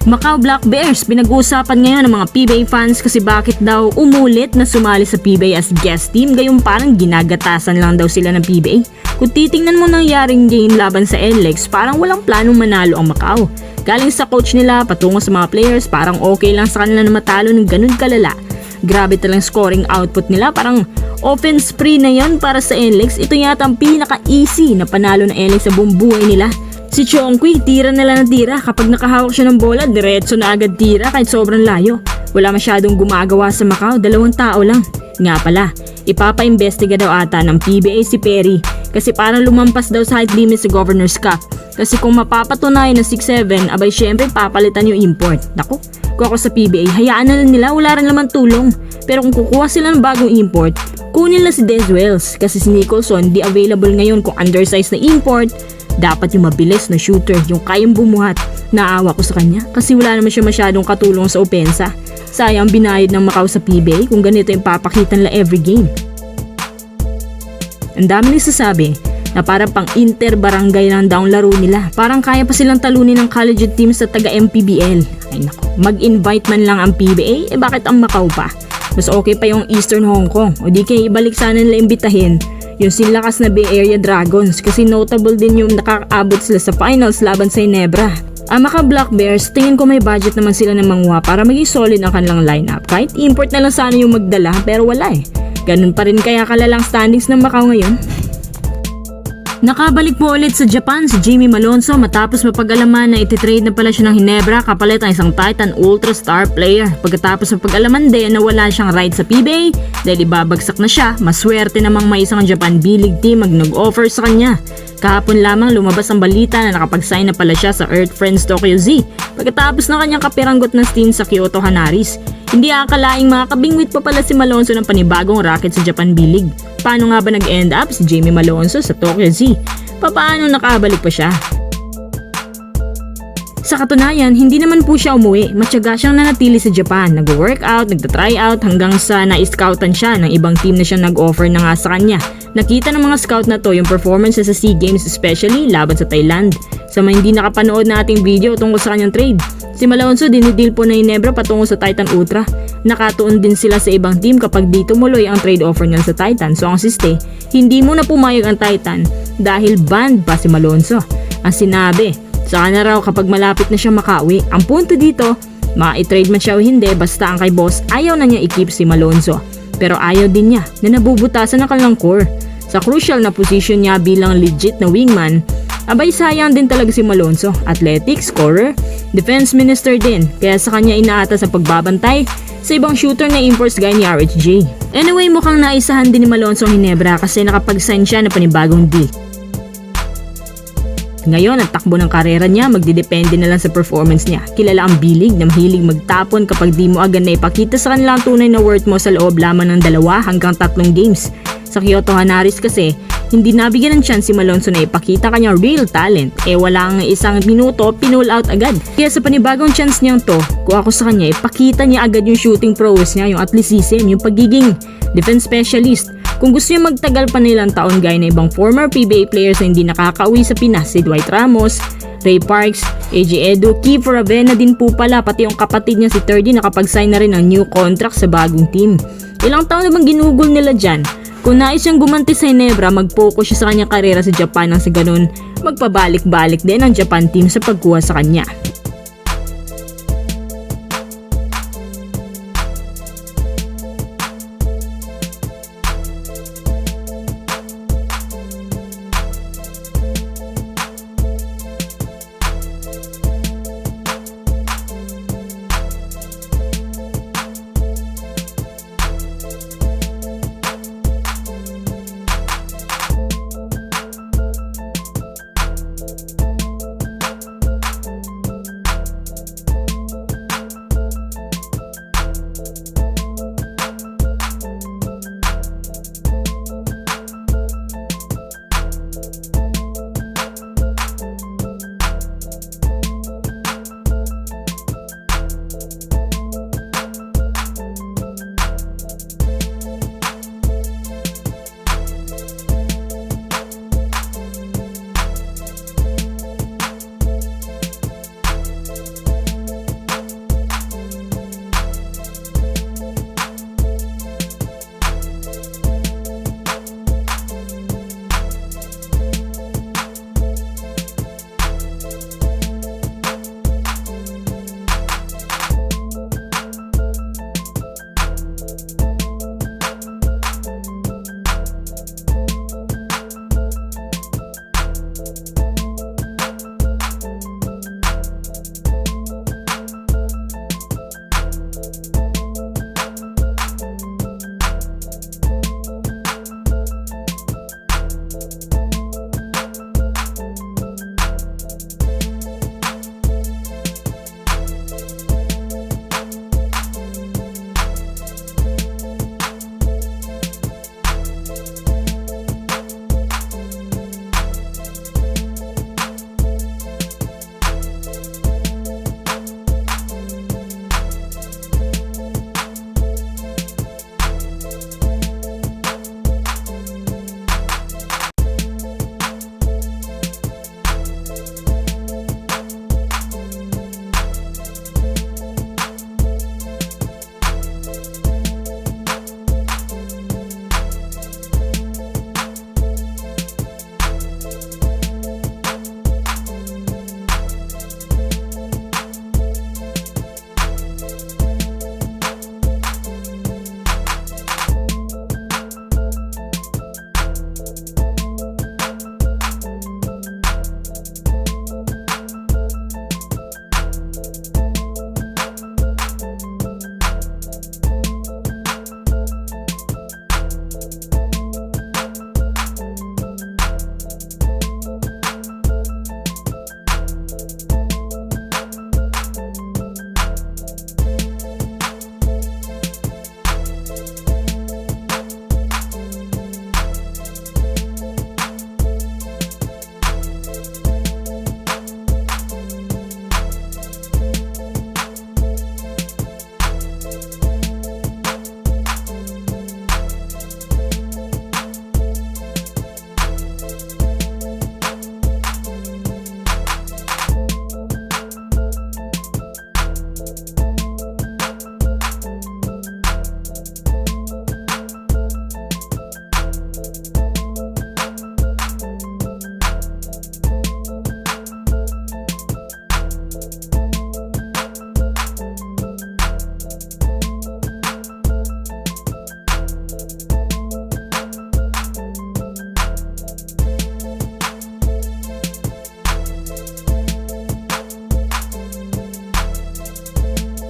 Macau Black Bears, pinag-uusapan ngayon ng mga PBA fans kasi bakit daw umulit na sumali sa PBA as guest team, gayong parang ginagatasan lang daw sila ng PBA. Kung titingnan mo nangyaring game laban sa NLEX, parang walang planong manalo ang Macau. Galing sa coach nila patungo sa mga players, parang okay lang sa kanila na matalo ng ganun kalala. Grabe talang scoring output nila, parang offense spree na yon para sa NLEX. Ito yata ang pinaka-easy na panalo ng NLEX sa buong buhay nila. Si Chongqui, tira na lang ng tira. Kapag nakahawak siya ng bola, diretso na agad tira kahit sobrang layo. Wala masyadong gumagawa sa Macau, 2 tao lang. Nga pala, ipapa-imbestiga daw ata ng PBA si Perry kasi parang lumampas daw sa height limit sa Governor's Cup. Kasi kung mapapatunayan na 6'7", abay syempre papalitan yung import. Naku, kung ako sa PBA, hayaan na lang nila, wala rin naman tulong. Pero kung kukuha sila ng bagong import, kunin lang si Des Wells kasi si Nicholson di available ngayon kung undersized na import. Dapat yung mabilis na shooter, yung kayang bumuhat. Naawa ko sa kanya kasi wala naman siya masyadong katulong sa opensa. Sayang binayad ng Macau sa PBA kung ganito yung papakita nila every game. Ang dami nagsasabi na parang pang inter-barangay lang daw ang laro nila. Parang kaya pa silang talunin ng college team sa taga-MPBL. Ay nako, mag-invite man lang ang PBA, bakit ang Macau pa? Mas okay pa yung Eastern Hong Kong, o di kaya ibalik sana nila imbitahin yung sinlakas na Bay Area Dragons kasi notable din yung nakakaabot sila sa finals laban sa Ginebra. Ang Macau Black Bears, tingin ko may budget naman sila ng manguha para maging solid ang kanilang lineup. Kahit import na lang sana yung magdala, pero wala eh. Ganun pa rin kaya kalalang standings ng Macau ngayon. Nakabalik po ulit sa Japan si Jimmy Malonzo matapos mapag-alaman na ititrade na pala siya ng Ginebra kapalit ang isang Titan Ultra Star player. Pagkatapos mapag-alaman din na wala siyang right sa PBA dahil ibabagsak na siya, maswerte namang may isang Japan B-League team nag-offer sa kanya. Kahapon lamang lumabas ang balita na nakapag-sign na pala siya sa Earth Friends Tokyo Z pagkatapos ng kanyang kapiranggot na stint sa Kyoto Hanaris. Hindi akalaing makakabingwit pa pala si Malonzo ng panibagong racket sa Japan B-League. Paano nga ba nag-end up si Jamie Malonzo sa Tokyo Z? Paano nakabalik pa siya? Sa katunayan, hindi naman po siya umuwi. Matyaga siyang nanatili sa Japan. Nag-workout, nagta-tryout hanggang sa na-scoutan siya ng ibang team na siyang nag-offer na nga sa kanya. Nakita ng mga scout na to yung performance sa SEA Games, especially laban sa Thailand. Sa mga hindi nakapanood na ating video tungkol sa kanyang trade, si Malonzo dinidil po na Ginebra patungo sa Titan Ultra. Nakatuon din sila sa ibang team kapag di tumuloy ang trade offer nila sa Titan. So ang siste, hindi muna pumayag ang Titan dahil banned pa si Malonzo. Ang sinabi, saka na raw kapag malapit na siya makauwi. Ang punto dito, ma-i-trade man siya o hindi, basta ang kay boss ayaw na niya i-keep si Malonzo. Pero ayaw din niya na nabubutasan ng kanilang core. Sa crucial na position niya bilang legit na wingman, abay sayang din talaga si Malonzo. Athletic, scorer, defense minister din, kaya sa kanya inaata sa pagbabantay sa ibang shooter na imports gaya ni RHJ. Anyway, mukhang naisahan din ni Malonzo ang Ginebra kasi nakapag-sign siya ng panibagong deal. Ngayon, ang takbo ng karera niya magdidepende na lang sa performance niya. Kilala ang B-League na mahilig magtapon kapag di mo agad na ipakita sa kanila ang tunay na worth mo sa loob lamang ng 2 hanggang 3 games. Sa Kyoto Hanaris kasi, hindi nabigyan ng chance si Malonzo na ipakita kanyang real talent. Wala ang isang minuto, pinull out agad. Kaya sa panibagong chance niyang to, kung ako sa kanya, ipakita niya agad yung shooting prowess niya, yung athleticism, yung pagiging defense specialist. Kung gusto niya magtagal pa nilang taon gaya na ibang former PBA players na hindi nakakauwi sa Pinas, si Dwight Ramos, Ray Parks, AJ Edu, Kiefer Avena din po pala, pati yung kapatid niya si Terdy nakapag-sign na rin ng new contract sa bagong team. Ilang taon na bang ginugol nila dyan? Kung nais siyang gumanti sa Ginebra, mag-focus siya sa kanyang karera sa Japan nang sa ganun, magpabalik-balik din ang Japan team sa pagkuha sa kanya.